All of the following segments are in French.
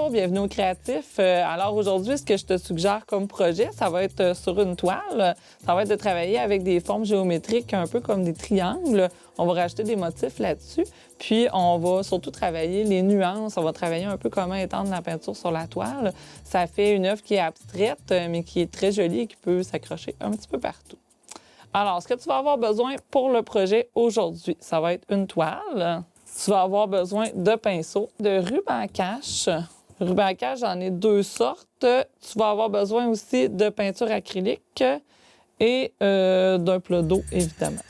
Bonjour, bienvenue au Créatif. Alors aujourd'hui, ce que je te suggère comme projet, ça va être sur une toile. Ça va être de travailler avec des formes géométriques un peu comme des triangles. On va rajouter des motifs là-dessus. Puis on va surtout travailler les nuances. On va travailler un peu comment étendre la peinture sur la toile. Ça fait une œuvre qui est abstraite, mais qui est très jolie et qui peut s'accrocher un petit peu partout. Alors, ce que tu vas avoir besoin pour le projet aujourd'hui, ça va être une toile. Tu vas avoir besoin de pinceaux, de ruban cache. Ruban cache, j'en ai deux sortes. Tu vas avoir besoin aussi de peinture acrylique et d'un plat d'eau, évidemment.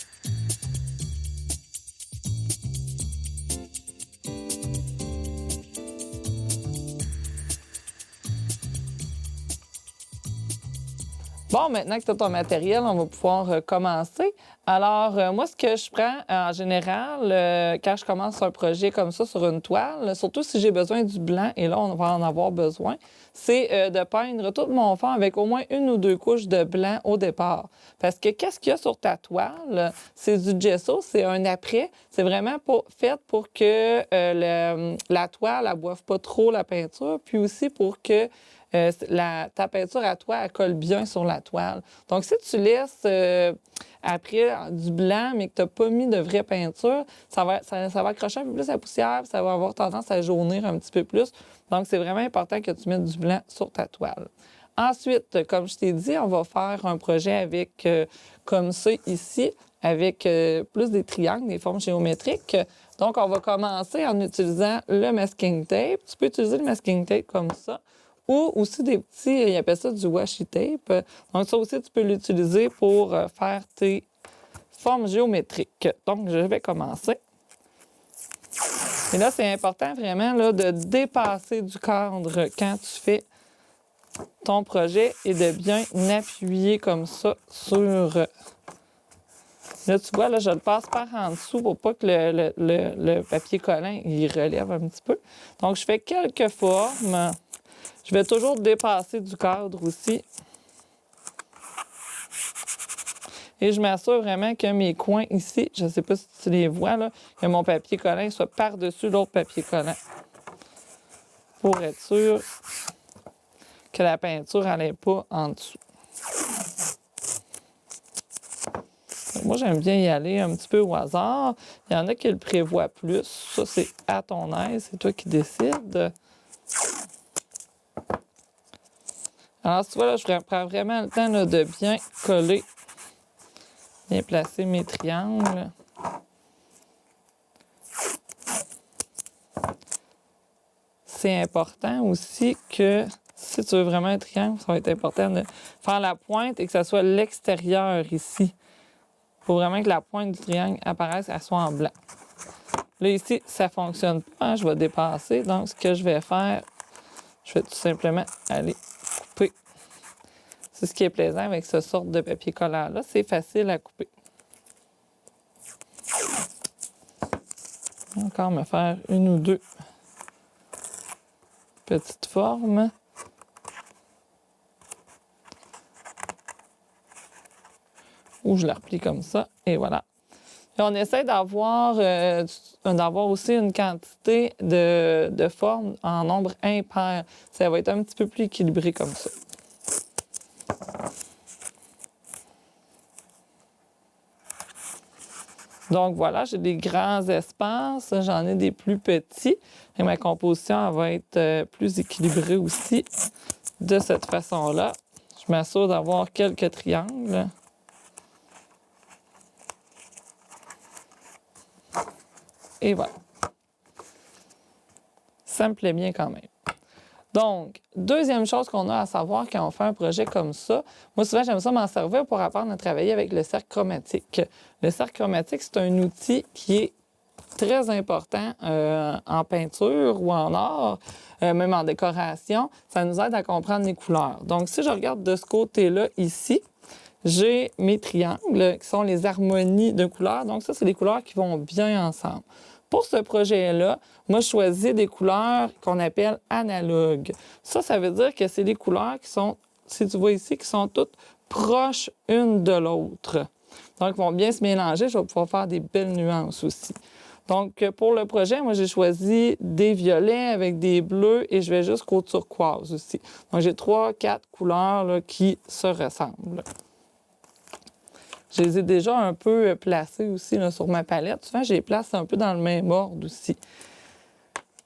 Bon, maintenant que tu as ton matériel, on va pouvoir commencer. Alors, moi, ce que je prends en général quand je commence un projet comme ça sur une toile, surtout si j'ai besoin du blanc, et là, on va en avoir besoin, c'est de peindre tout mon fond avec au moins une ou deux couches de blanc au départ. Parce que qu'est-ce qu'il y a sur ta toile? C'est du gesso, c'est un après. C'est vraiment fait pour que la toile ne boive pas trop la peinture, puis aussi pour que ta peinture à toi, elle colle bien sur la toile. Donc, si tu laisses après du blanc, mais que tu n'as pas mis de vraie peinture, ça va accrocher un peu plus la poussière, puis ça va avoir tendance à jaunir un petit peu plus. Donc, c'est vraiment important que tu mettes du blanc sur ta toile. Ensuite, comme je t'ai dit, on va faire un projet avec, comme ça ici, avec plus des triangles, des formes géométriques. Donc, on va commencer en utilisant le masking tape. Tu peux utiliser le masking tape comme ça. Ou aussi des petits, ils appellent ça du washi tape. Donc, ça aussi, tu peux l'utiliser pour faire tes formes géométriques. Donc, je vais commencer. Et là, c'est important vraiment là, de dépasser du cadre quand tu fais ton projet et de bien appuyer comme ça sur... Là, tu vois, là, je le passe par en dessous pour pas que le papier collant, il relève un petit peu. Donc, je fais quelques formes. Je vais toujours dépasser du cadre aussi. Et je m'assure vraiment que mes coins ici, je ne sais pas si tu les vois, là, que mon papier collant soit par-dessus l'autre papier collant. Pour être sûr que la peinture n'allait pas en dessous. Donc, moi, j'aime bien y aller un petit peu au hasard. Il y en a qui le prévoient plus. Ça, c'est à ton aise. C'est toi qui décides. Alors, tu vois, là, je prends vraiment le temps là, de bien coller, bien placer mes triangles. C'est important aussi que, si tu veux vraiment un triangle, ça va être important de faire la pointe et que ça soit l'extérieur ici. Il faut vraiment que la pointe du triangle apparaisse, elle soit en blanc. Là, ici, ça ne fonctionne pas. Hein, je vais dépasser. Donc, ce que je vais faire, je vais tout simplement aller couper. C'est ce qui est plaisant avec ce sorte de papier collant-là. C'est facile à couper. Encore me faire une ou deux petites formes. Ou je la replie comme ça. Et voilà. Et on essaie d'avoir aussi une quantité de formes en nombre impair. Ça va être un petit peu plus équilibré comme ça. Donc voilà, j'ai des grands espaces, j'en ai des plus petits. Et ma composition elle va être plus équilibrée aussi de cette façon-là. Je m'assure d'avoir quelques triangles. Et voilà. Ça me plaît bien quand même. Donc, deuxième chose qu'on a à savoir quand on fait un projet comme ça, moi souvent j'aime ça m'en servir pour apprendre à travailler avec le cercle chromatique. Le cercle chromatique, c'est un outil qui est très important en peinture ou en art, même en décoration. Ça nous aide à comprendre les couleurs. Donc, si je regarde de ce côté-là ici, j'ai mes triangles qui sont les harmonies de couleurs. Donc, ça, c'est les couleurs qui vont bien ensemble. Pour ce projet-là, moi, je choisis des couleurs qu'on appelle analogues. Ça veut dire que c'est des couleurs qui sont, si tu vois ici, qui sont toutes proches une de l'autre. Donc, ils vont bien se mélanger. Je vais pouvoir faire des belles nuances aussi. Donc, pour le projet, moi, j'ai choisi des violets avec des bleus et je vais jusqu'au turquoise aussi. Donc, j'ai 3-4 couleurs là, qui se ressemblent. Je les ai déjà un peu placées aussi là, sur ma palette. Souvent, je les place un peu dans le même ordre aussi.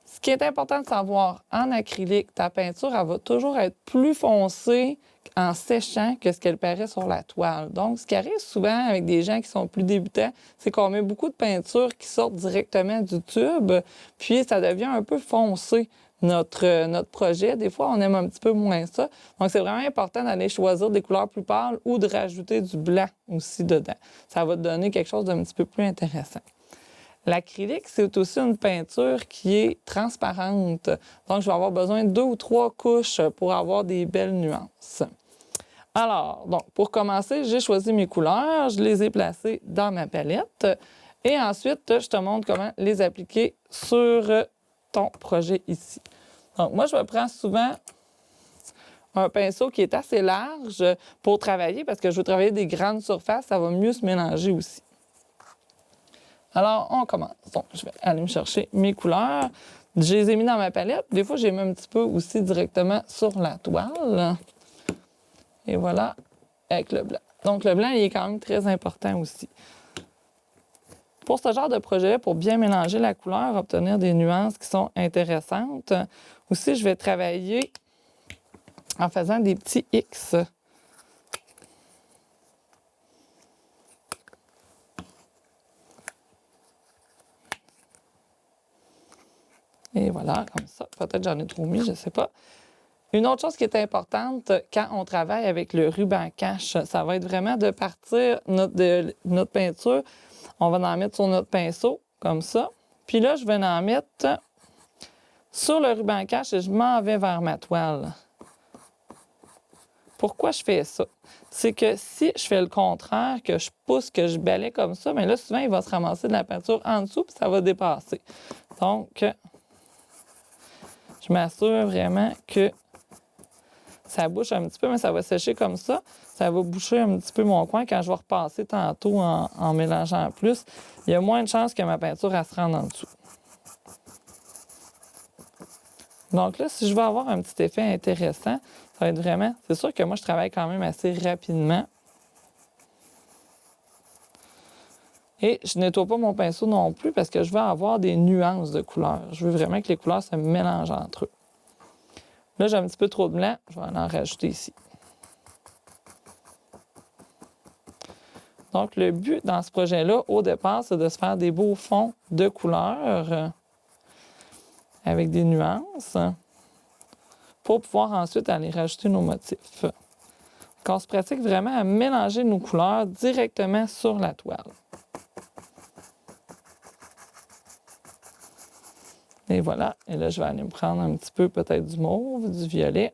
Ce qui est important de savoir, en acrylique, ta peinture, elle va toujours être plus foncée en séchant que ce qu'elle paraît sur la toile. Donc, ce qui arrive souvent avec des gens qui sont plus débutants, c'est qu'on met beaucoup de peinture qui sortent directement du tube, puis ça devient un peu foncé, notre projet. Des fois, on aime un petit peu moins ça. Donc, c'est vraiment important d'aller choisir des couleurs plus pâles ou de rajouter du blanc aussi dedans. Ça va te donner quelque chose d'un petit peu plus intéressant. L'acrylique, c'est aussi une peinture qui est transparente. Donc, je vais avoir besoin de 2 ou 3 couches pour avoir des belles nuances. Alors, donc, pour commencer, j'ai choisi mes couleurs, je les ai placées dans ma palette. Et ensuite, je te montre comment les appliquer sur ton projet ici. Donc, moi, je me prends souvent un pinceau qui est assez large pour travailler parce que je veux travailler des grandes surfaces, ça va mieux se mélanger aussi. Alors, on commence. Donc, je vais aller me chercher mes couleurs. Je les ai mis dans ma palette. Des fois, j'ai mis un petit peu aussi directement sur la toile. Et voilà, avec le blanc. Donc, le blanc, il est quand même très important aussi. Pour ce genre de projet, pour bien mélanger la couleur, obtenir des nuances qui sont intéressantes, aussi, je vais travailler en faisant des petits X. Et voilà, comme ça. Peut-être que j'en ai trop mis, je ne sais pas. Une autre chose qui est importante quand on travaille avec le ruban cache, ça va être vraiment de partir de notre peinture. On va en mettre sur notre pinceau, comme ça. Puis là, je vais en mettre sur le ruban cache et je m'en vais vers ma toile. Pourquoi je fais ça? C'est que si je fais le contraire, que je pousse, que je balaie comme ça, bien là, souvent, il va se ramasser de la peinture en dessous puis ça va dépasser. Donc, je m'assure vraiment que ça bouche un petit peu, mais ça va sécher comme ça. Ça va boucher un petit peu mon coin quand je vais repasser tantôt en mélangeant plus. Il y a moins de chances que ma peinture elle se rende en dessous. Donc là, si je veux avoir un petit effet intéressant, ça va être vraiment... C'est sûr que moi, je travaille quand même assez rapidement. Et je ne nettoie pas mon pinceau non plus parce que je veux avoir des nuances de couleurs. Je veux vraiment que les couleurs se mélangent entre eux. Là, j'ai un petit peu trop de blanc. Je vais en rajouter ici. Donc, le but dans ce projet-là, au départ, c'est de se faire des beaux fonds de couleurs avec des nuances pour pouvoir ensuite aller rajouter nos motifs. Donc, on se pratique vraiment à mélanger nos couleurs directement sur la toile. Et voilà. Et là, je vais aller me prendre un petit peu peut-être du mauve, du violet.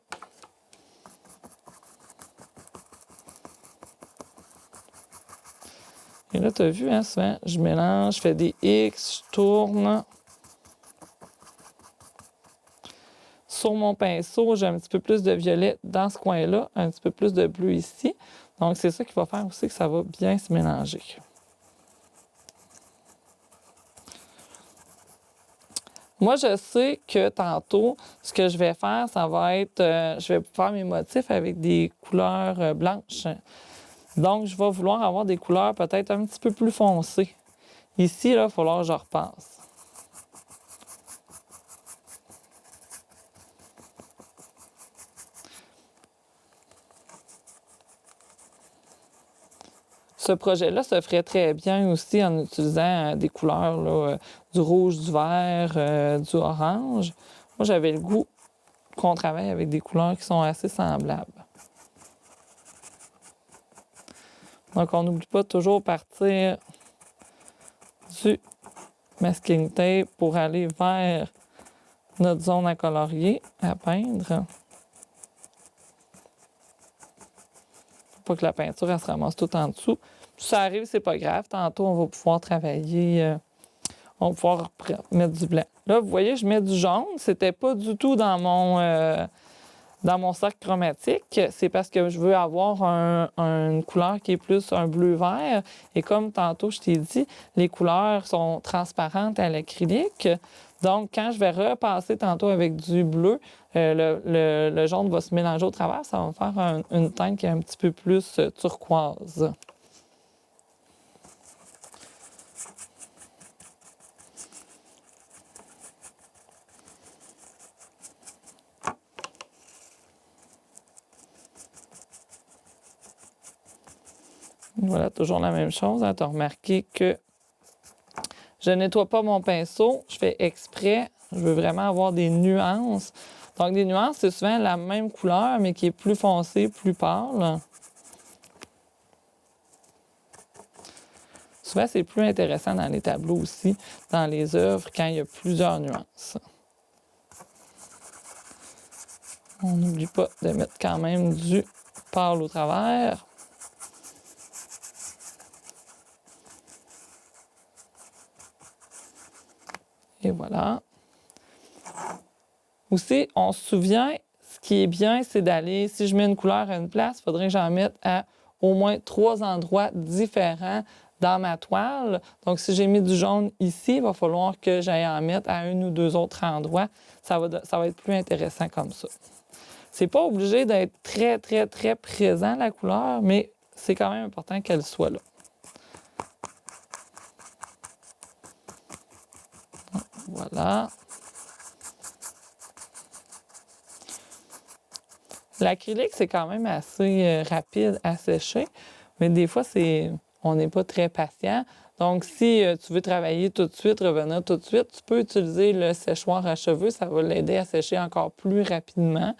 Et là, tu as vu, hein, souvent, je mélange, je fais des X, je tourne. Sur mon pinceau, j'ai un petit peu plus de violet dans ce coin-là, un petit peu plus de bleu ici. Donc, c'est ça qui va faire aussi que ça va bien se mélanger. Moi, je sais que tantôt, ce que je vais faire, ça va être, je vais faire mes motifs avec des couleurs blanches. Donc, je vais vouloir avoir des couleurs peut-être un petit peu plus foncées. Ici, là, il va falloir que je repasse. Ce projet-là se ferait très bien aussi en utilisant des couleurs, là, du rouge, du vert, du orange. Moi, j'avais le goût qu'on travaille avec des couleurs qui sont assez semblables. Donc, on n'oublie pas de toujours partir du masking tape pour aller vers notre zone à colorier, à peindre. Pas que la peinture elle se ramasse tout en dessous. Si ça arrive, c'est pas grave. Tantôt, on va pouvoir travailler, on va pouvoir mettre du blanc. Là, vous voyez, je mets du jaune. C'était pas du tout dans dans mon cercle chromatique, c'est parce que je veux avoir une couleur qui est plus un bleu-vert. Et comme tantôt, je t'ai dit, les couleurs sont transparentes à l'acrylique. Donc, quand je vais repasser tantôt avec du bleu, le jaune va se mélanger au travers. Ça va me faire une teinte qui est un petit peu plus turquoise. Voilà, toujours la même chose. Tu as remarqué que je ne nettoie pas mon pinceau. Je fais exprès. Je veux vraiment avoir des nuances. Donc, des nuances, c'est souvent la même couleur, mais qui est plus foncée, plus pâle. Souvent, c'est plus intéressant dans les tableaux aussi, dans les œuvres, quand il y a plusieurs nuances. On n'oublie pas de mettre quand même du pâle au travers. Et voilà. Aussi, on se souvient, ce qui est bien, c'est d'aller, si je mets une couleur à une place, il faudrait que j'en mette à au moins 3 endroits différents dans ma toile. Donc, si j'ai mis du jaune ici, il va falloir que j'aille en mettre à 1 ou 2 autres endroits. Ça va être plus intéressant comme ça. C'est pas obligé d'être très, très, très présent, la couleur, mais c'est quand même important qu'elle soit là. Voilà. L'acrylique, c'est quand même assez rapide à sécher, mais des fois, on n'est pas très patient. Donc, si tu veux travailler tout de suite, revenir tout de suite, tu peux utiliser le séchoir à cheveux. Ça va l'aider à sécher encore plus rapidement.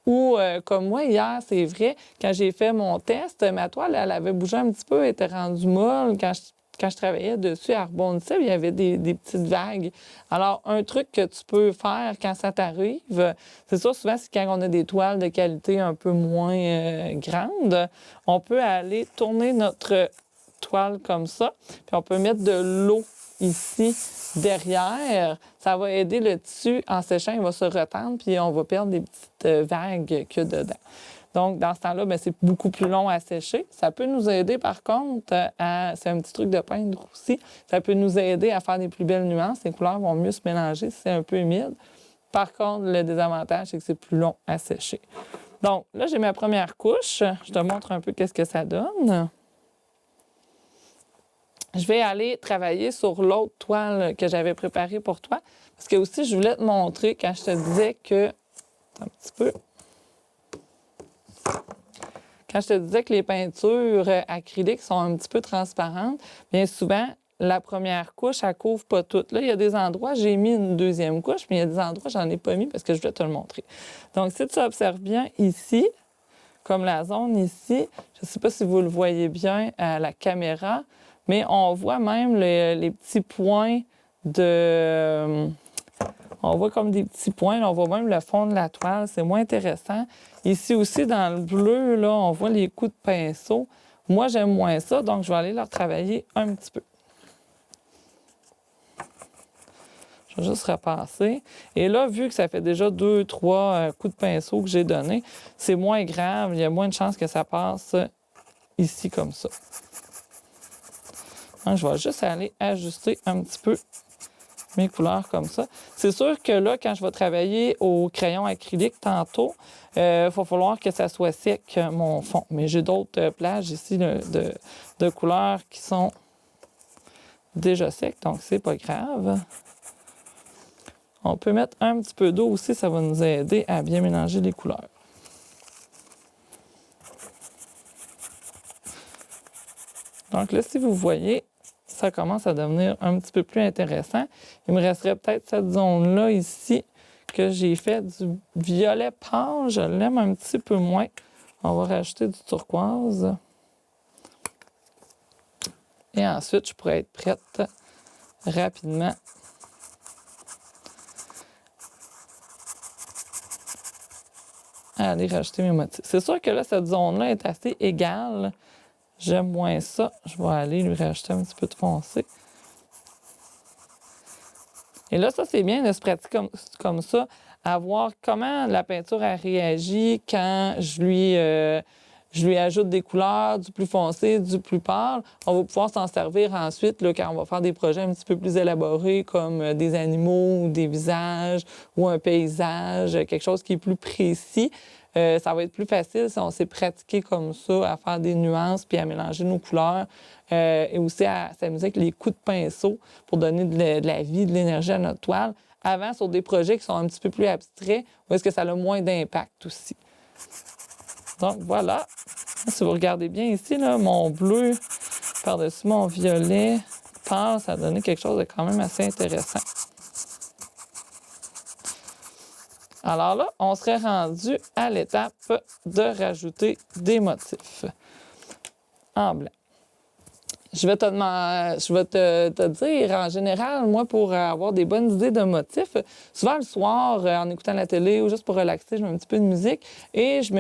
Ou, comme moi, hier, c'est vrai, quand j'ai fait mon test, ma toile, elle avait bougé un petit peu, elle était rendue molle. Quand je travaillais dessus, elle rebondissait, il y avait des petites vagues. Alors, un truc que tu peux faire quand ça t'arrive, c'est ça, souvent, c'est quand on a des toiles de qualité un peu moins grande, on peut aller tourner notre toile comme ça, puis on peut mettre de l'eau ici derrière. Ça va aider le tissu en séchant, il va se retendre, puis on va perdre des petites vagues qu'il y a dedans. Donc, dans ce temps-là, c'est beaucoup plus long à sécher. Ça peut nous aider, par contre, c'est un petit truc de peindre aussi, ça peut nous aider à faire des plus belles nuances. Les couleurs vont mieux se mélanger si c'est un peu humide. Par contre, le désavantage, c'est que c'est plus long à sécher. Donc, là, j'ai ma première couche. Je te montre un peu qu'est-ce que ça donne. Je vais aller travailler sur l'autre toile que j'avais préparée pour toi. Parce que aussi, je voulais te montrer quand je te disais que... Un petit peu... Quand je te disais que les peintures acryliques sont un petit peu transparentes, bien souvent, la première couche, elle ne couvre pas toute. Là, il y a des endroits, j'ai mis une deuxième couche, mais il y a des endroits, j'en ai pas mis parce que je voulais te le montrer. Donc, si tu observes bien ici, comme la zone ici, je ne sais pas si vous le voyez bien à la caméra, mais on voit même les petits points de... On voit comme des petits points, là, on voit même le fond de la toile, c'est moins intéressant. Ici aussi, dans le bleu, là, on voit les coups de pinceau. Moi, j'aime moins ça, donc je vais aller leur travailler un petit peu. Je vais juste repasser. Et là, vu que ça fait déjà 2, 3 coups de pinceau que j'ai donnés, c'est moins grave, il y a moins de chances que ça passe ici comme ça. Donc, je vais juste aller ajuster un petit peu mes couleurs comme ça. C'est sûr que là, quand je vais travailler au crayon acrylique tantôt, il va falloir que ça soit sec, mon fond. Mais j'ai d'autres plages ici de couleurs qui sont déjà secs, donc c'est pas grave. On peut mettre un petit peu d'eau aussi, ça va nous aider à bien mélanger les couleurs. Donc là, si vous voyez, ça commence à devenir un petit peu plus intéressant. Il me resterait peut-être cette zone-là ici que j'ai fait du violet pâle. Je l'aime un petit peu moins. On va rajouter du turquoise. Et ensuite, je pourrais être prête rapidement à aller rajouter mes motifs. C'est sûr que là, cette zone-là est assez égale. J'aime moins ça. Je vais aller lui rajouter un petit peu de foncé. Et là, ça, c'est bien de se pratiquer comme ça à voir comment la peinture a réagi quand je lui ajoute des couleurs, du plus foncé, du plus pâle. On va pouvoir s'en servir ensuite là, quand on va faire des projets un petit peu plus élaborés comme des animaux ou des visages ou un paysage, quelque chose qui est plus précis. Ça va être plus facile si on s'est pratiqué comme ça à faire des nuances puis à mélanger nos couleurs et aussi à s'amuser avec les coups de pinceau pour donner de la vie, de l'énergie à notre toile. Avant, sur des projets qui sont un petit peu plus abstraits, où est-ce que ça a moins d'impact aussi. Donc, voilà. Si vous regardez bien ici, là, mon bleu par-dessus mon violet pâle, ça a donné quelque chose de quand même assez intéressant. Alors là, on serait rendu à l'étape de rajouter des motifs en blanc. Je vais te dire, en général, moi, pour avoir des bonnes idées de motifs, souvent le soir, en écoutant la télé ou juste pour relaxer, je mets un petit peu de musique et je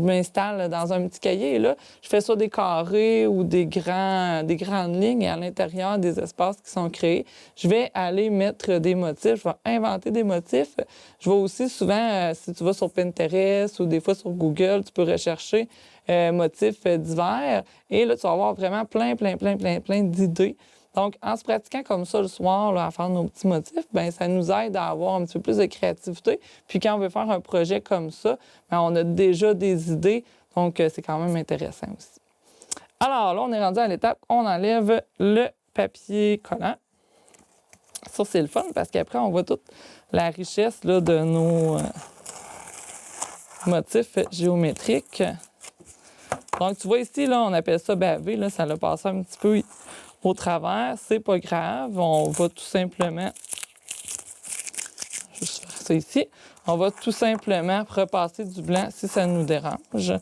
m'installe dans un petit cahier. Et là, je fais soit des carrés ou des grandes lignes et à l'intérieur des espaces qui sont créés, je vais aller mettre des motifs, je vais inventer des motifs. Je vais aussi souvent, si tu vas sur Pinterest ou des fois sur Google, tu peux rechercher motifs divers. Et là, tu vas avoir vraiment plein d'idées. Donc, en se pratiquant comme ça le soir, là, à faire nos petits motifs, bien, ça nous aide à avoir un petit peu plus de créativité. Puis quand on veut faire un projet comme ça, bien, on a déjà des idées. Donc, c'est quand même intéressant aussi. Alors là, on est rendu à l'étape, on enlève le papier collant. Ça, c'est le fun parce qu'après, on voit toute la richesse là, de nos motifs géométriques. Donc, tu vois ici, là, on appelle ça bavé. Là, ça l'a passé un petit peu au travers. C'est pas grave. On va tout simplement... Je vais juste faire ça ici. On va tout simplement repasser du blanc si ça nous dérange.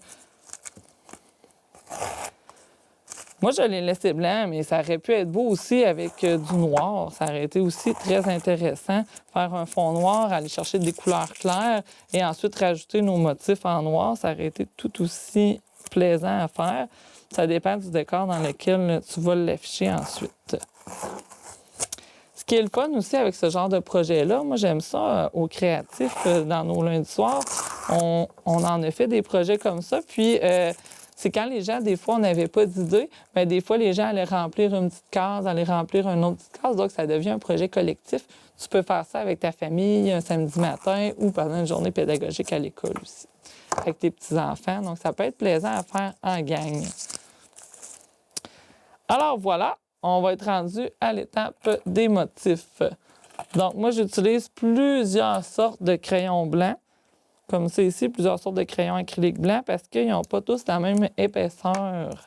Moi, je l'ai laissé blanc, mais ça aurait pu être beau aussi avec du noir. Ça aurait été aussi très intéressant. Faire un fond noir, aller chercher des couleurs claires et ensuite rajouter nos motifs en noir. Ça aurait été tout aussi plaisant à faire. Ça dépend du décor dans lequel tu vas l'afficher ensuite. Ce qui est le fun aussi avec ce genre de projet-là, moi j'aime ça au créatif dans nos lundis soirs. On en a fait des projets comme ça, puis c'est quand les gens, des fois, on n'avait pas d'idée, mais des fois, les gens allaient remplir une petite case, allaient remplir une autre petite case, donc ça devient un projet collectif. Tu peux faire ça avec ta famille un samedi matin ou pendant une journée pédagogique à l'école aussi, avec tes petits-enfants. Donc, ça peut être plaisant à faire en gang. Alors, voilà, on va être rendu à l'étape des motifs. Donc, moi, j'utilise plusieurs sortes de crayons blancs. Comme ça ici, plusieurs sortes de crayons acryliques blancs parce qu'ils n'ont pas tous la même épaisseur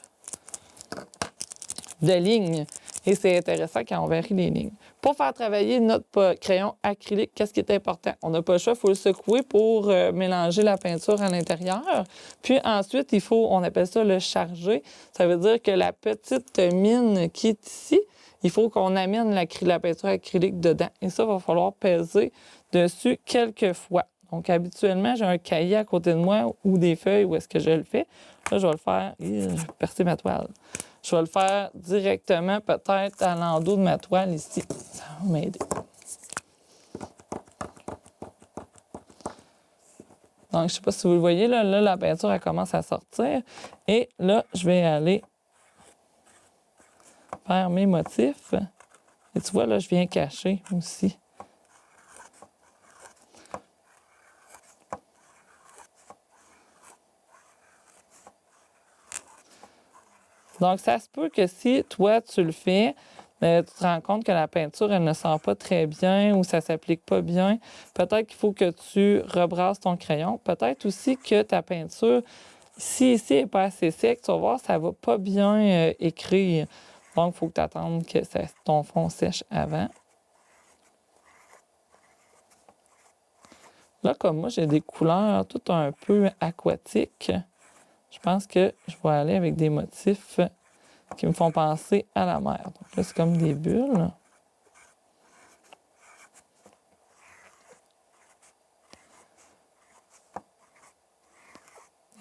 de lignes. Et c'est intéressant quand on varie les lignes. Pour faire travailler notre crayon acrylique, qu'est-ce qui est important? On n'a pas le choix, il faut le secouer pour mélanger la peinture à l'intérieur. Puis ensuite, on appelle ça le charger. Ça veut dire que la petite mine qui est ici, il faut qu'on amène la peinture acrylique dedans. Et ça, il va falloir peser dessus quelques fois. Donc, habituellement, j'ai un cahier à côté de moi ou des feuilles où est-ce que je le fais. Là, je vais le faire... Je vais percer ma toile. Je vais le faire directement, peut-être, à l'endos de ma toile ici. Ça va m'aider. Donc, je ne sais pas si vous le voyez, là, la peinture, elle commence à sortir. Et là, je vais aller faire mes motifs. Et tu vois, là, je viens cacher aussi. Donc, ça se peut que si toi, tu le fais, tu te rends compte que la peinture, elle ne sort pas très bien ou ça ne s'applique pas bien. Peut-être qu'il faut que tu rebrasses ton crayon. Peut-être aussi que ta peinture, si ici n'est pas assez sec, tu vas voir, ça ne va pas bien écrire. Donc, il faut que tu attendes que ton fond sèche avant. Là, comme moi, j'ai des couleurs tout un peu aquatiques. Je pense que je vais aller avec des motifs qui me font penser à la mer. Donc là, c'est comme des bulles.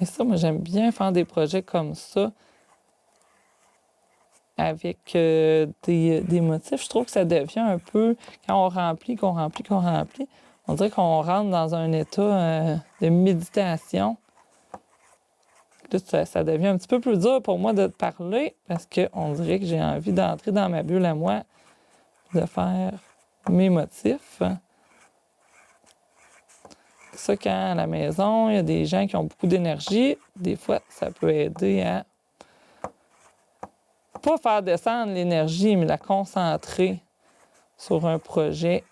Et ça, moi, j'aime bien faire des projets comme ça avec des motifs. Je trouve que ça devient un peu, quand on remplit, On dirait qu'on rentre dans un état de méditation. Là, ça devient un petit peu plus dur pour moi de te parler parce qu'on dirait que j'ai envie d'entrer dans ma bulle à moi, de faire mes motifs. Ça, quand à la maison, il y a des gens qui ont beaucoup d'énergie, des fois, ça peut aider à pas faire descendre l'énergie, mais la concentrer sur un projet.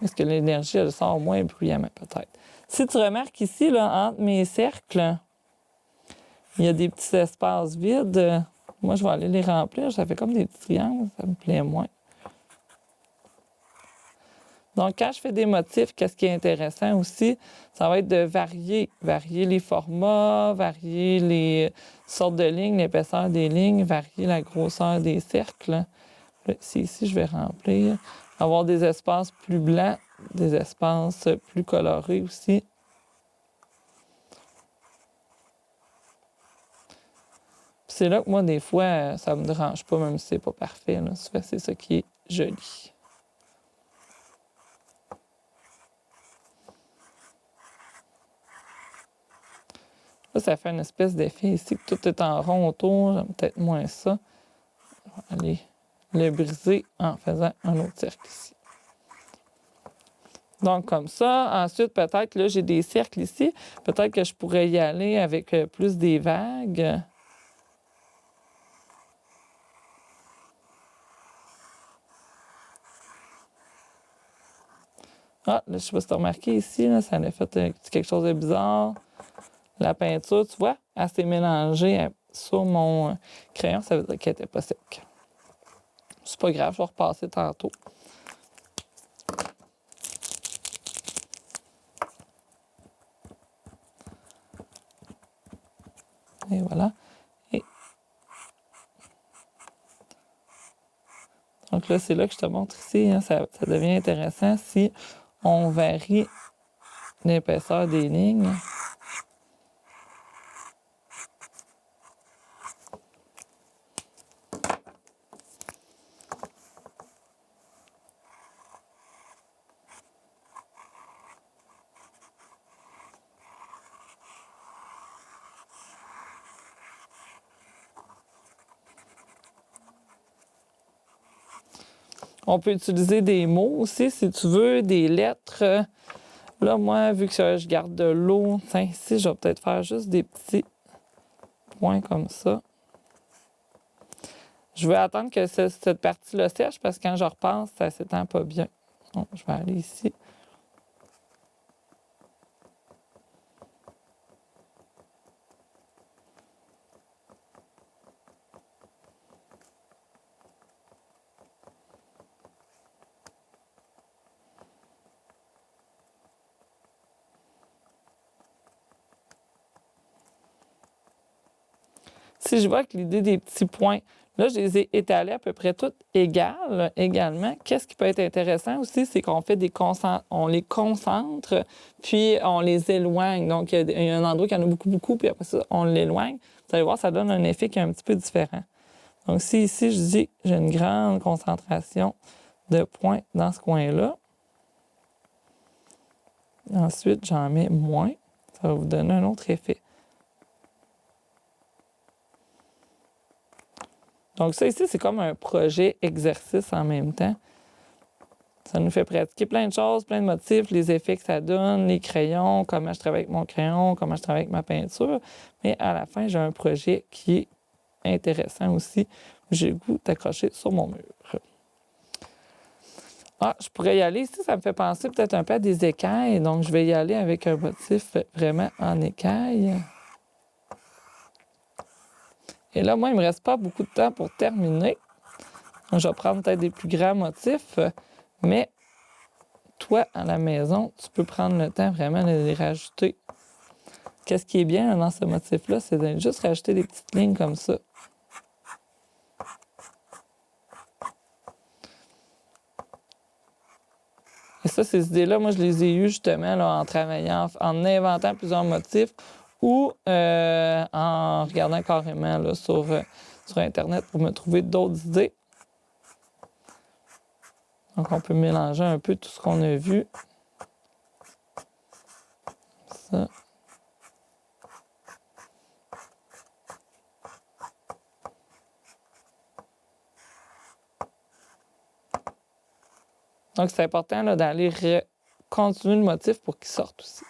Est-ce que l'énergie, elle sort moins bruyamment, peut-être? Si tu remarques ici, là, entre mes cercles, il y a des petits espaces vides. Moi, je vais aller les remplir. Ça fait comme des petits triangles. Ça me plaît moins. Donc, quand je fais des motifs, qu'est-ce qui est intéressant aussi? Ça va être de varier les formats, varier les sortes de lignes, l'épaisseur des lignes, varier la grosseur des cercles. Là, ici, je vais remplir. Avoir des espaces plus blancs, des espaces plus colorés aussi. C'est là que moi, des fois, ça me dérange pas, même si c'est pas parfait. Là. C'est ça qui est joli. Là, ça fait une espèce d'effet ici que tout est en rond autour. J'aime peut-être moins ça. Je vais aller le briser en faisant un autre cercle ici. Donc, comme ça. Ensuite, peut-être, là, j'ai des cercles ici. Peut-être que je pourrais y aller avec plus des vagues. Ah, là, je ne sais pas si tu as remarqué ici, là, ça a fait quelque chose de bizarre. La peinture, tu vois, elle s'est mélangée sur mon crayon. Ça veut dire qu'elle n'était pas sec. C'est pas grave, je vais repasser tantôt. Et voilà. Donc là, c'est là que je te montre ici. Hein, ça devient intéressant si on varie l'épaisseur des lignes. On peut utiliser des mots aussi, si tu veux, des lettres. Là, moi, vu que je garde de l'eau, ici, je vais peut-être faire juste des petits points comme ça. Je vais attendre que cette partie-là sèche parce que quand je repasse, ça ne s'étend pas bien. Donc, je vais aller ici. Si je vois que l'idée des petits points, là, je les ai étalés à peu près toutes égales également. Qu'est-ce qui peut être intéressant aussi, c'est qu'on fait on les concentre, puis on les éloigne. Donc, il y a un endroit qui en a beaucoup, beaucoup, puis après ça, on l'éloigne. Vous allez voir, ça donne un effet qui est un petit peu différent. Donc, si ici, je dis j'ai une grande concentration de points dans ce coin-là, ensuite, j'en mets moins, ça va vous donner un autre effet. Donc ça ici, c'est comme un projet exercice en même temps. Ça nous fait pratiquer plein de choses, plein de motifs, les effets que ça donne, les crayons, comment je travaille avec mon crayon, comment je travaille avec ma peinture. Mais à la fin, j'ai un projet qui est intéressant aussi. J'ai le goût d'accrocher sur mon mur. Ah, je pourrais y aller ici, ça me fait penser peut-être un peu à des écailles. Donc, je vais y aller avec un motif vraiment en écaille. Et là, moi, il ne me reste pas beaucoup de temps pour terminer. Je vais prendre peut-être des plus grands motifs, mais toi, à la maison, tu peux prendre le temps vraiment de les rajouter. Qu'est-ce qui est bien dans ce motif-là, c'est de juste rajouter des petites lignes comme ça. Et ça, ces idées-là, moi, je les ai eues justement là, en travaillant, en inventant plusieurs motifs ou en regardant carrément là, sur Internet pour me trouver d'autres idées. Donc, on peut mélanger un peu tout ce qu'on a vu. Ça. Donc, c'est important d'aller continuer le motif pour qu'il sorte aussi.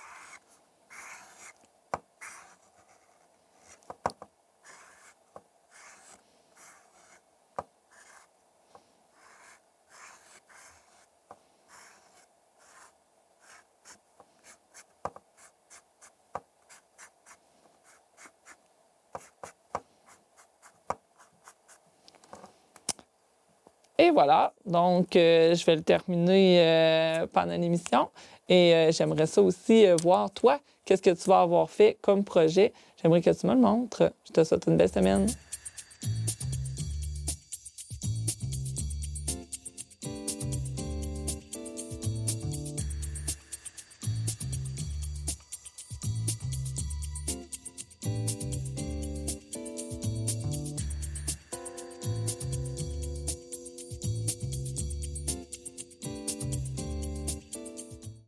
Et voilà, donc je vais le terminer pendant l'émission. Et j'aimerais ça aussi voir, toi, qu'est-ce que tu vas avoir fait comme projet. J'aimerais que tu me le montres. Je te souhaite une belle semaine.